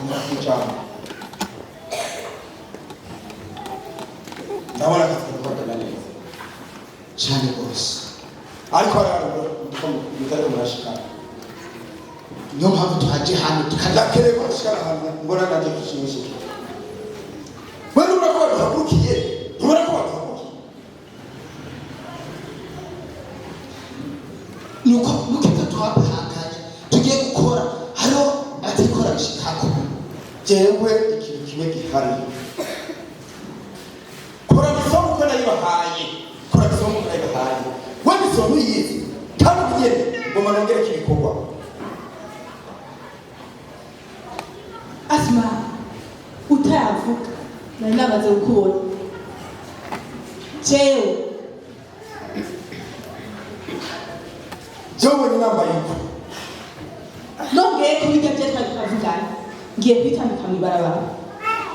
komera ku ijambo ndabona akazi neza cyane rwose ariko mutari murashikana niyo mpamvu tuhaje hano tukadakere kurashikana ahantu mbona naje gushimishije wewe urakora hakukiye urakora nuko mukita twapahanganye tugiye gukora haro atikora bishikako jewe ikintu kimwe gihari kora bisomo ko nayibahaye kora bisomo ko nayibahaye we bisomo yize kandi kugende ngo manongere kibikorwa Asma utayavuga nari namaze gukubona jewe ni namba yuko nongeye kubijya bye twavugana ngiye kwitambika mu ibarabara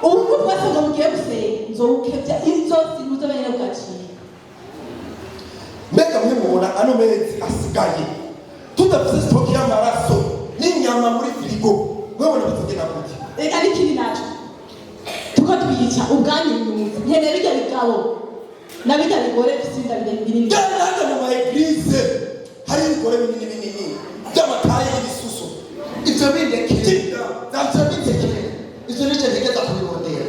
ubu twese ngo mugiye gusenga nzowukebya inzozi muzobene bwaciye mbega mwe mubona ano mezi asigaye tudafite stoki y'amaraso n'inyama muri firigo mwebona bitugenda gute reka n'ikindi naco tuko twiyica ubwanyu nyumuzi nkeneye bijya bigabo na bijya bigore bisinda binini hanga mu maeglise hari ibigore binini by'amataye y'ibisusu ivyo bindekere navyo bindekere ivyo nije ntegeza kubibondera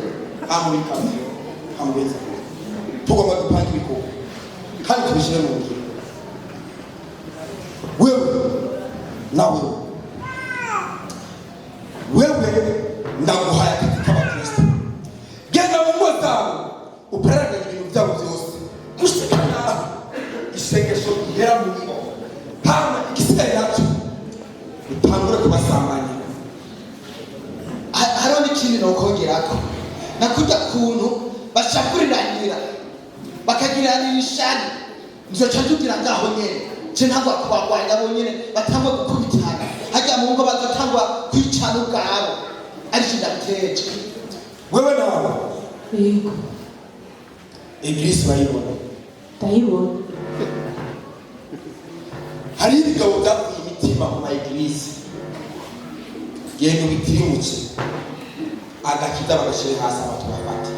amurika tugomba dupanga ibikorwa kandi tubishyire mu ngiro wewe ndaguhaye akazi k'abakristo genda mu ngo zawe uparaganye ibintu byabo byose gushikana isengesho rihera mu ngo hama igisigaye nacyo utangure kubasambanya hariho n'ikindi nokongerako nakujya kuntu bashakuriranira bakagiriranira ishari nzoca njugira ngaho nyene je ntangwa kubagwanya nabo nyene batangwa gukubitana hajya mu ngo bagatangwa kwicana ubwabo ariko ndabiteje wewe nawe yego Iblisi bayibona ndayibona hari ibigabo byakuye imitima mu maeglise yego bitirimuke agakiza bagashire hasi abantu bafata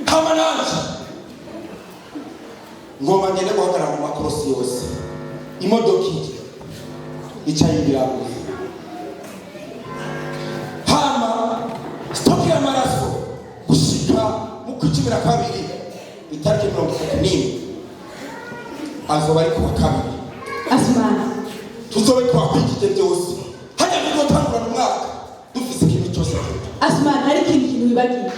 kama nanje ngoma ngende guhagarara mu makorosi yose imodoka icaye ibirago hama stoki y'amaraso gushika mu kwicumira kabiri itariki 31 azoba ari kuwa kabiri Asmana tuzobe twakwikije byose hajya gutangura umwaka dufise ikintu cyose Asmana hari ikintu wibagiye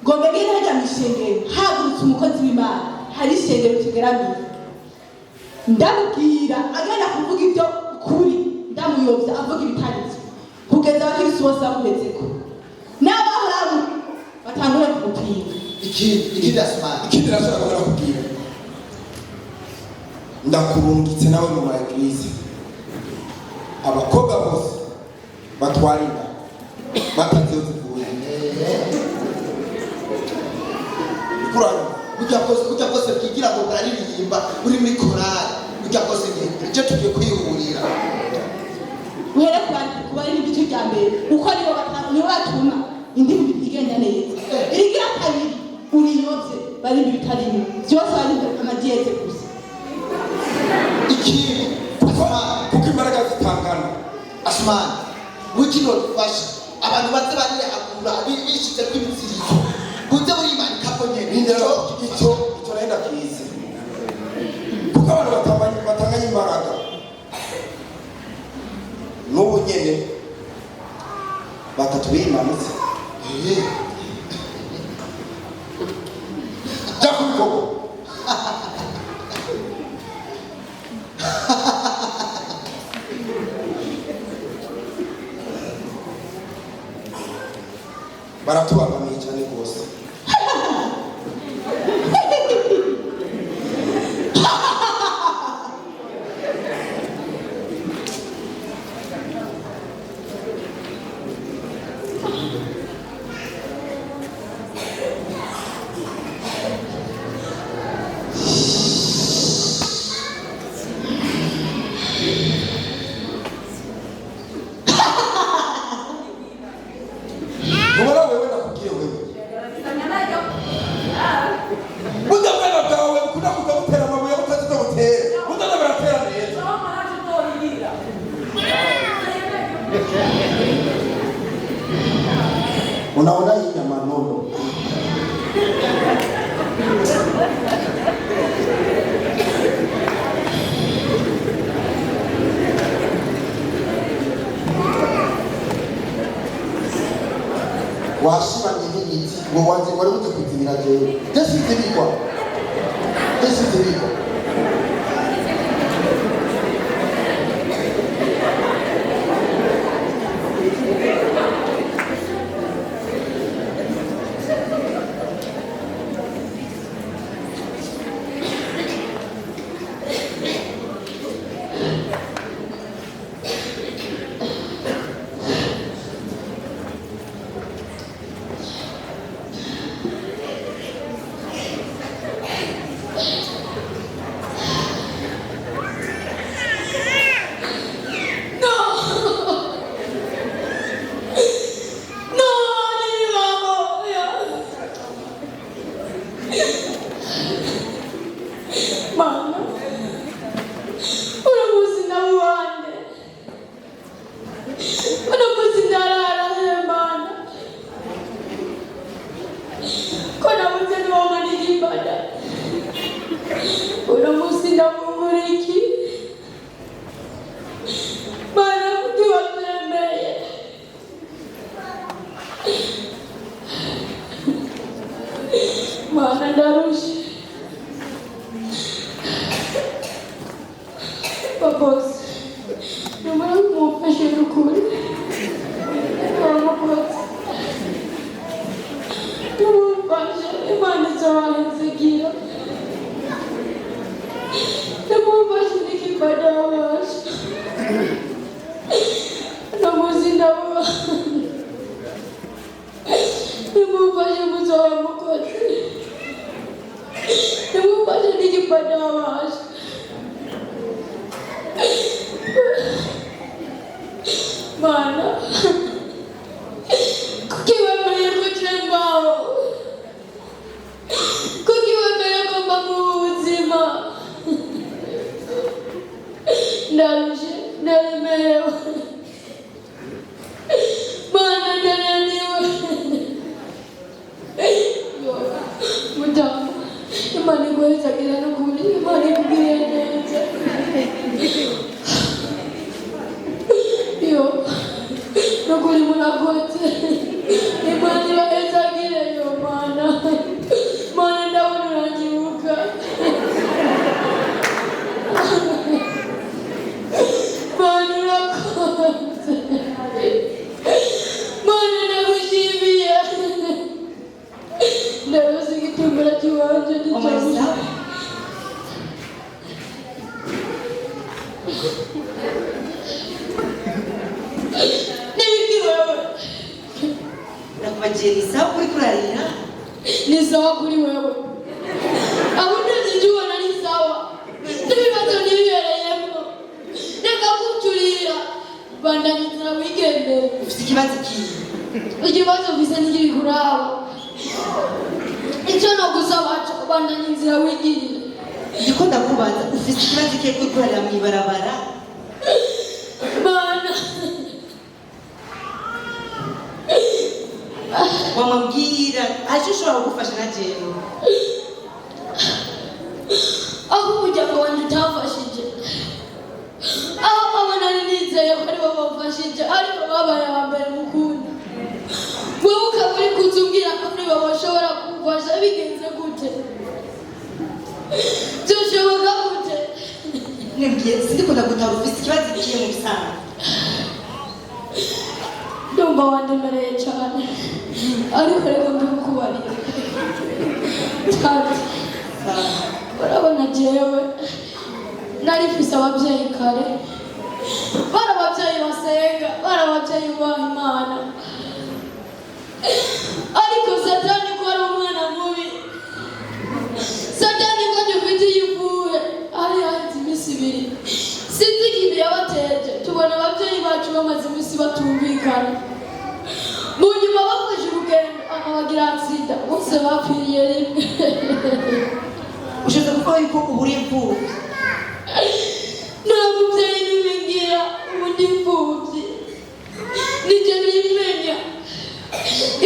ngo mbege hajya mu ishengero hagurutse umukozi w'Imana hari ishengero kigaramiye ndamubwira agana kuvuga ibyo kuri ndamuyobya avuga ibitanditse kugeza abakirisi bose bamuhezeko n'abahoramu batangura kumupinga ikindi Asmana ikindi nashaka kubwira ndakurungitse nawe mu maeglise abakobwa bose batwara inda batazivuye kurana kujya kose kigira ngo bararirimba uri muri korali kujya kose nje tugiye kwihurira uhere kuba ari igice cya mbere uko nibo batuma indirimbo igenda neza irigira kabiri uriyobye bari bitarimo byose ari amageze gusa ikindi kuko imbaraga zitangana Asmana wikino dufasha abantu baze barihagura bishize kw'ibitsiriko kuze burimanika ko nyene icyo naenda kizi kuko abantu batanganye imbaraga n'ubu nyene batatu bimanutse jakubikoko baratubangamiye cyane rwose Unaona hii nyama nono. Washima nini wawanze wale wote kutimira jewe. Yesu ndibikwa. Yesu ndibikwa.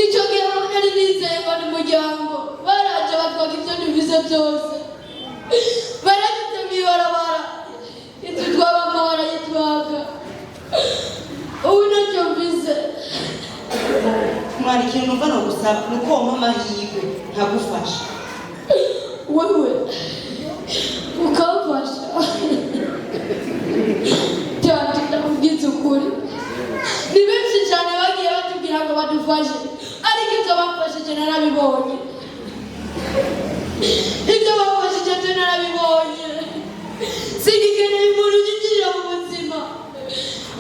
Icyo numva no gusaba nuko wampa amahirwe nkagufasha wewe ukamfasha cyane ndakubwiza ukuri ni benshi cyane bagiye batubwira ngo badufashe ariko ibyo bamfashije narabibonye ibyo bamfashije narabibonye singikeneye umuntu ugirira mu buzima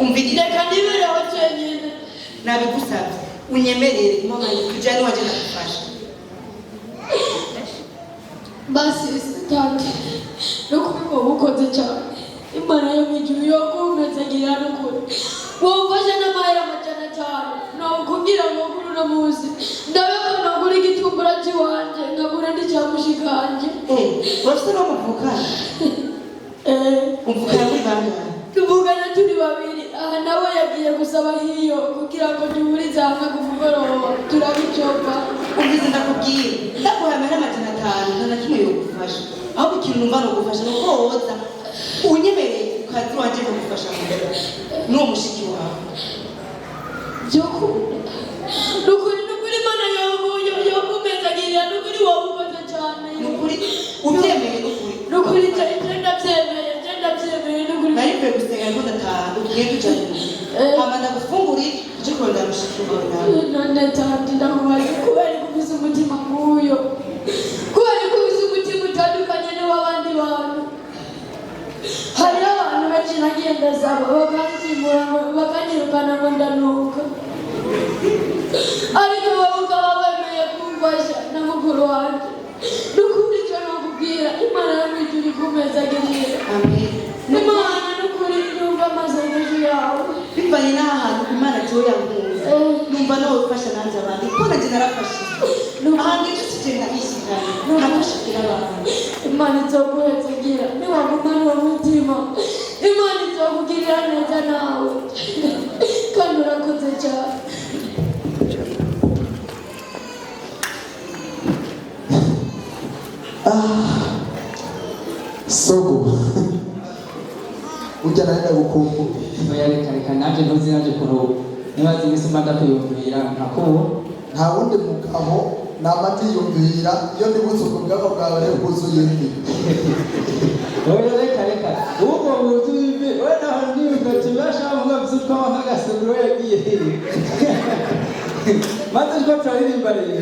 umvira reka nibereho twenyine nabigusabye unyemerere mama kujyana waje ndagufasha basi sitaki no kuba ukoze cyane imana yo mu ijuru yo kumpezagira n'ukuri wumfashe n'amahera amajana cyane nakubwira ngo kuri uno munsi ndabona nagura igitumbura cy'iwanjye nkagura n'icyamushikanje urafite no muvukana umvukana muri bangahe tuvugana turi babiri aha nawe yagiye gusaba hiyo kugira ngo duhurize hamwe ku mugoroba turabicopa umvize ndakubwira ndaguha amahera amajana 5 nta na kimwe yogufasha ahubwo ikintu numva no gufasha nuko woza unyemereye ukazi wanje kugufasha n'uwo mushiki wawe Joko nukuri mana yo kumezagirira nukuri wowe ukoze cyane nukuri ubyemeye nukuri cyenda byemeye nukuri naripe gusenga ngo ndataha ugiye tujyana hama ndagufungurira uje kurondera mushiki wawe none tandi ndakubaye kubera kubiza umutima nk'uyo kubera kubiza umutima utandukanye n'uw'abandi bantu hariho abantu benshi nagenda zabo bakanyirukana ngo ndanuka ariko wowe ukaba wemeye kumfasha na mukuru wanjye nukuri icyo nakubwira imana yo mu ijuru ikumezagirira imana nukuri yumva amasengesho yawe bivanye n'ahantu imana tuwe yankunze numva nawe ufasha nanjye abandi kuko nanjye narafashije ahantu icyo kigenda ishyikana nafashikira abantu imana izoguhezagira niwagumana uwo mutima imana izokugirira neza nawe kandi urakoze cyane sogo ujya naenda gukumbu reka nanjye ntuzi nanjye ukuntu nibaza iminsi mba ndakwiyumvira nkakubu nta wundi mugabo namati yumvira iyo ndibutse ubugabo bwawe rero bwuzuye imbi reka ubwo buzuye we naho ndiyumva tubasha kuvuga by'uko nk'agaseguro yagiye maze ko turaririmba rero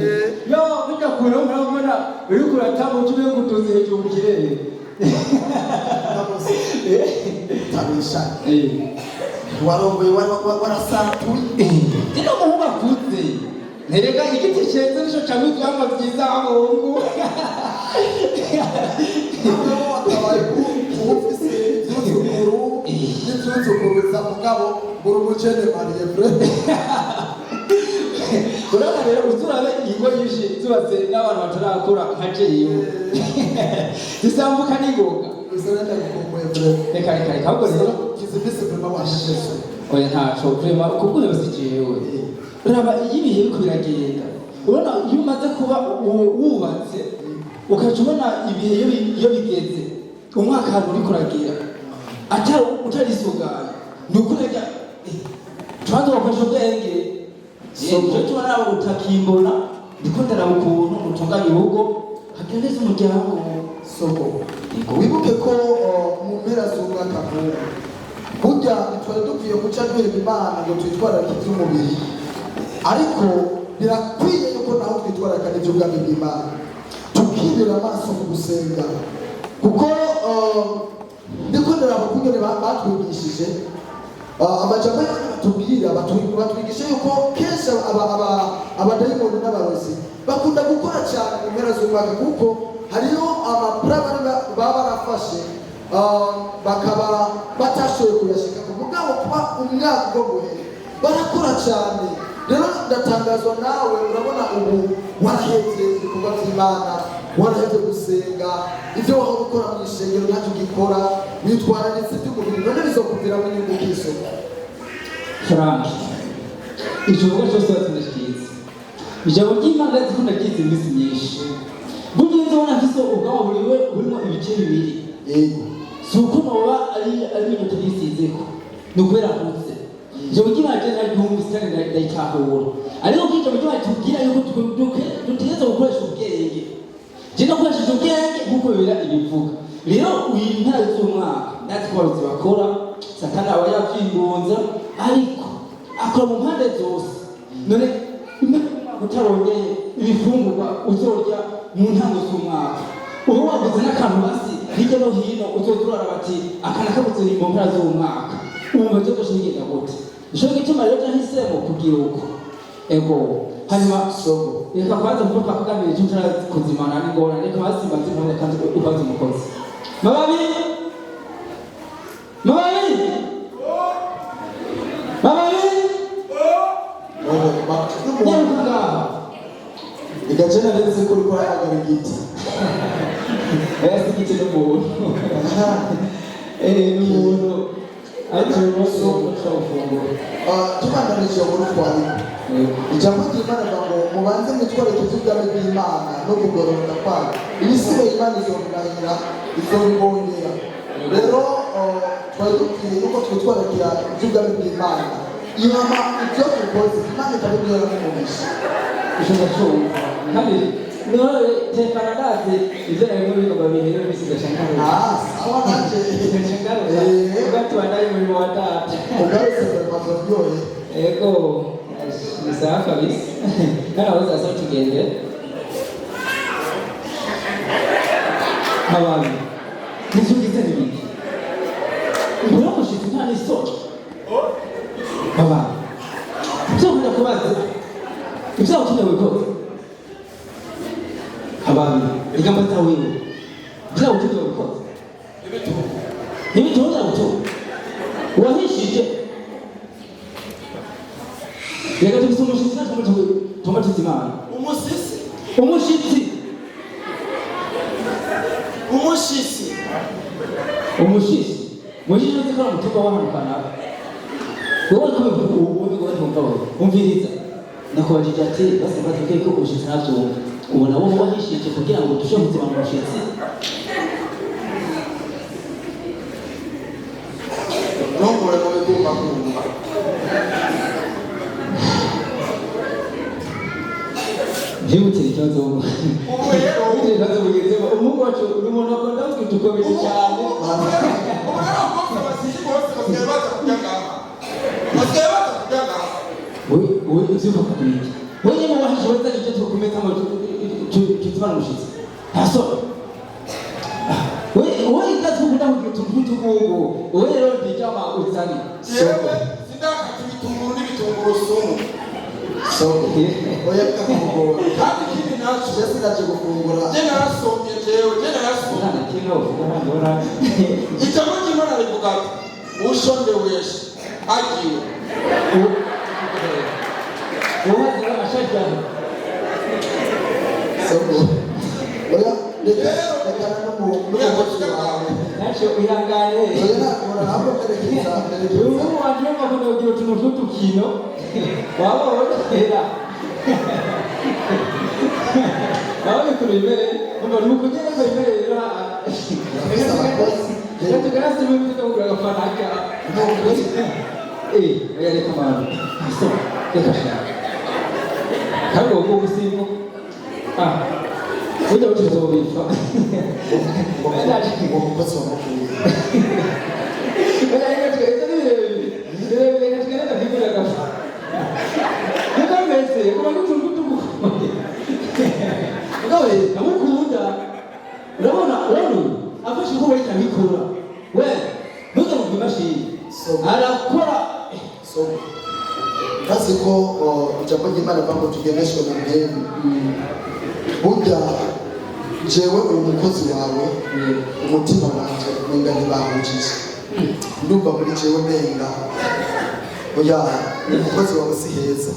yo burya kuntu murabona uri kuratamu tube gutuze hejuru mu kirere tabisha warongoye warasatuye dino muhungu akuze nereka igiti cyeze nico cyangwa ibyanga byiza ahungu wakabaye ufise ibyuzukuru n'ibyuzukuruza mugabo buri umukene mariye frere urabona rero uturabe ingo nyinshi zubatse n'abantu batarakura nka jeyo zisambuka n'ingoga reka ahubwo rero kizimisi vrema washishese oya ntaco vrema kuko yose jewe uraba iyo ibihe biriko biragenda urabona iyo umaze kuba wubatse ukaca ubona ibihe iyo bigeze umwaka ahantu uriko uragira utarisuganya ni ukurega tubanza wafashe ubwenge icyo tubona nabo utakimbona ndiko ndaraba ukuntu utunganya urugo hagira neza umuryango sogo wibuke ko mu mpera z'umwaka burya ntitwari dukwiye guca duheba imana ngo twitwararike iby'umubiri ariko birakwiye yuko naho twitwararika n'iby'ubwami bw'imana tukirira amaso mu gusenga kuko ndiko ndaraba kungene batwigishije amajambo batubwira batwigisha yuko kenshi abadayimoni n'abarozi bakunda gukora cyane mu mpera z'umwaka kuko hariho amapuraba baba barafashe bakaba batashoboye kuyashika ku mugabo kuba umwaka ugogoye barakora cyane rero ndatangazwa nawe urabona ubu warahevye ibikorwa by'imana warahevye gusenga ibyo wahora ukora mu ishengero ntacyo ugikora witwara ndetse by'umubiri none bizokuviramo inyungu k'isoko Frank ikivuga cyose watunashyize ijambo ry'imana zikunda ryiza iminsi myinshi burya ubona mfise ubwabo burimo ibice bibiri yego si uko noba ari ibintu tubyisizeko ni ukubera akuze ijambo ry'Imana ryo ntaryumvise kandi ndayitahura ariko ko ijambo ry'Imana tubwira yuko dutegerezwa gukoresha ubwenge je nakoresheje ubwenge nk'uko bibera ibivuga rero uyu ntara z'umwaka natwe abarozi bakora satani aba yavyimbunza ariko akora mu mpande zose none utarongeye ibifungurwa uzorya mu ntango z'umwaka uba waguze n'akantu basi hirya no hino uzozurara bati akana kabuze mu mpera z'umwaka umva byose bigenda gute nico gituma rero nahisemo kugira uko ego hanyuma reka kwanza mvuga kugamira icyo turazimana n'ingorane reka basimbaze impamvu kandi ubaze umukozi mababi igacana ndetse ko uriko urahagara igiti ese igiti n'umuntu n'umuntu ariko umunsi wo gushaka gufungura tubandanije muri twandiko ijambo ry'Imana ngo mubanze mwitwareke ubwami bw'Imana no kugororoka kwayo ibisigaye Imana izobirahira izobibongera rero twari dukwiye yuko twitwarekera iby'ubwami bw'Imana ihama ibyo dukoze Imana ikabibwira n'umugisha ishobora kumva kandi none tekaragaze ibyo arimo bigomba bihere bisiga cyane sawa nanje ugati wanaye muri wa data ugarutse kwa byoye ego ni sawa kabisa kana waza sasa tugende mababi nizugize nibiki mbona mushitsi nta n'isoni mababi ibyo ukunda kubaza ibyo ukeneye gukora abantu igamba tawe ibyo ukeneye gukora ibitabo byawe wahishije reka tubise umushitsi tumatutse Imana umushitsi uzi ko umutuba w'ahantu kanaka wowe kubivuga ubundi ngo ntumva umviriza nakubajije ati basaba tuke ko umushitsi ntabyumva ubona wowe wahishije kugira ngo dushobore kuzima mu mushitsi ntongore mu bigomba kumva ntibutire ikibazo ikibazo bugezemo umuhungu wacu ni umuntu akunda kudukomeza cyane wowe uziva kukuriki wowe nyine wahije wazanye icyo tukumeka ngo tutubane umushitsi nta soni wowe itazi kukunda kugira utuntu tw'utugungu wowe rero ntiryama uzane sindakata ibitunguru n'ibitunguru sumu oya kakugora kandi ikindi nacyo Yesu naje gufungura je narasomye jewe ijambo ry'Imana rivuga ati ushonde wese agiwe uhazira ashajyana oya reka no mu wawe ntacyo ihangane oya nakubona ntabwo kerekeza ubu waje bakunda kugira utuntu tw'udukino waba wotera waba bikuru imbere umva ni ukugera ngo imbere rero reka tugarase mu byo kugura agafaranga oya reka mwana so reka shaka kandi uwo gusimbo ujya utuzobipfa uwo mukozi wa mukuru reka tugenda ndakigura agafa reka mbese kuba gutunga utugukomeye ngawe namukunda urabona afashe uko bari kabikora we ntuge mu imashini arakora kazi ko ijambo ry'Imana rivuga ngo tugendeshwe mu bwenge burya jewe uyu mukozi wawe umutima wanje nenga ntibahujije ndumva muri jewe nenga oya umukozi wawe si heza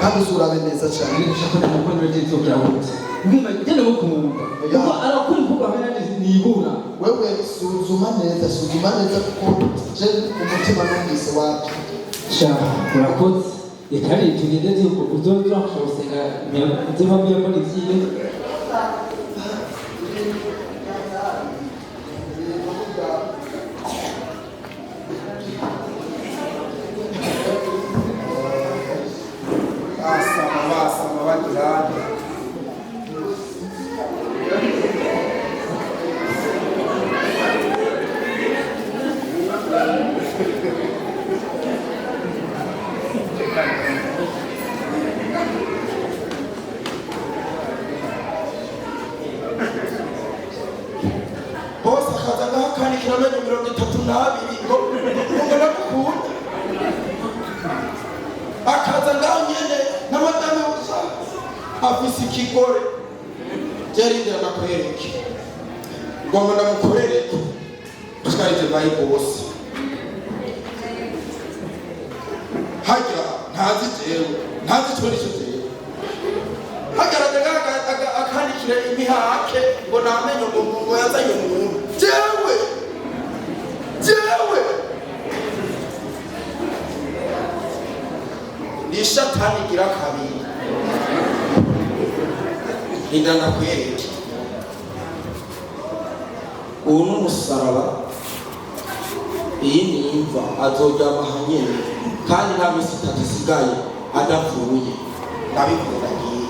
kandi uzurabe neza cyane nishaka namukunda n'icyo cyawutse ngima genda mukumva kuko arakuri kuko hamwe nibura wewe suzuma neza kuko je umutima numvise wapi sha urakoze ikari tugende yuko uzoza kusenga nzima byo muri ziye akanikira amenyo 32 ngo ndamukunda akaza ngaho nyene na madame usa afise ikigore jarindira nakwereke ngo ndamukorereke tukarije Bible bose hajya ntazi jewe ntazi cyo nicyo jewe hagaragaga akanikira imihake ngo namenye ngo yazanye umuntu jewe ni shatani gira kabiri indana kwereke ubu n'umusaraba iyi ni imva azoryama hanyene kandi nta minsi 3 isigaye adapfuye ndabikunda ngiye